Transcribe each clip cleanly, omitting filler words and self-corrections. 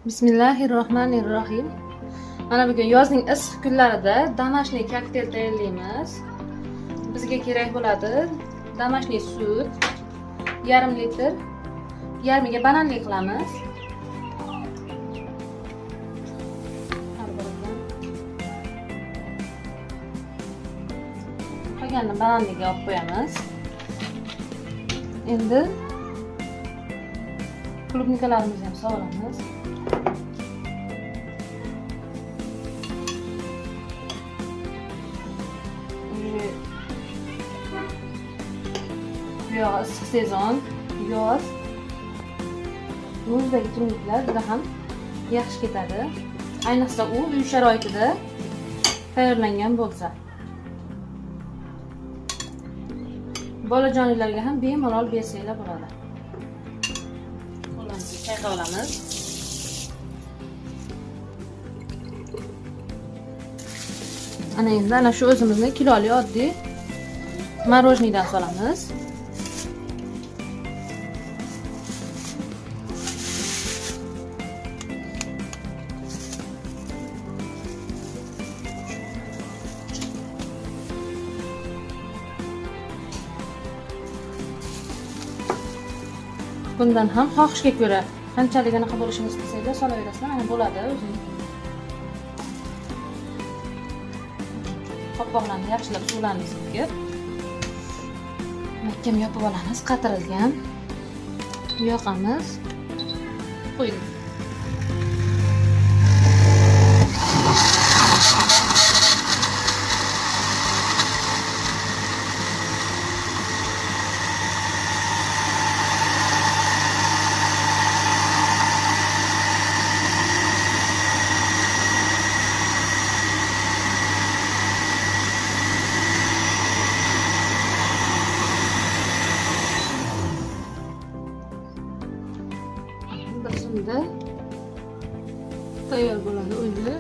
Bismillahirrohmanirrohim. Mana bugun yozning issiq kunlarida domashniy kokteyl tayyorlaymiz. Bizga kerak bo'ladi domashniy sut, yarim litr, yarmiga bananli qilamiz. Qolganini bananliga olib qo'yamiz. Endi klubnikalarimizni ham sovuramiz. Bu yoq issiq sezon, yoz, muzdagi ichimliklar juda ham yaxshi ketadi. Ayniqsa u uy sharoitida tayyorlangan bo'lsa. Bolajonlarga ham bemalol bersanglar bo'ladi. Qo'limizni chayqab olamiz. Ana endi shu o'zimizning kiloli oddiy marojniydan solamiz. Bundan ham xohishga ko'ra qanchalik anaqa bo'lishini istasanglar solaverasizlar, mana bo'ladi o'zing. Qopqoqlarni yaxshilab suvlarni sepib, mahkam yopib olamiz, qatirilgan. Yoqamiz. Qo'ying. Şimdi tayyor bo'ladi o'zi.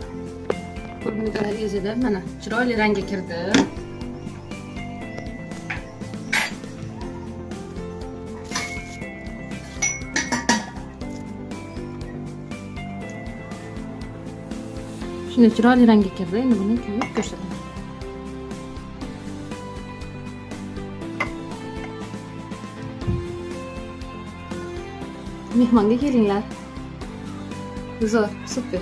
Klubnikalar ezilib, mana chiroyli rangga kirdi. Shunday chiroyli rangga kirdi. Endi buni kuyib ko'rsataman. Mehmonga kelinglar. Zo'r, super.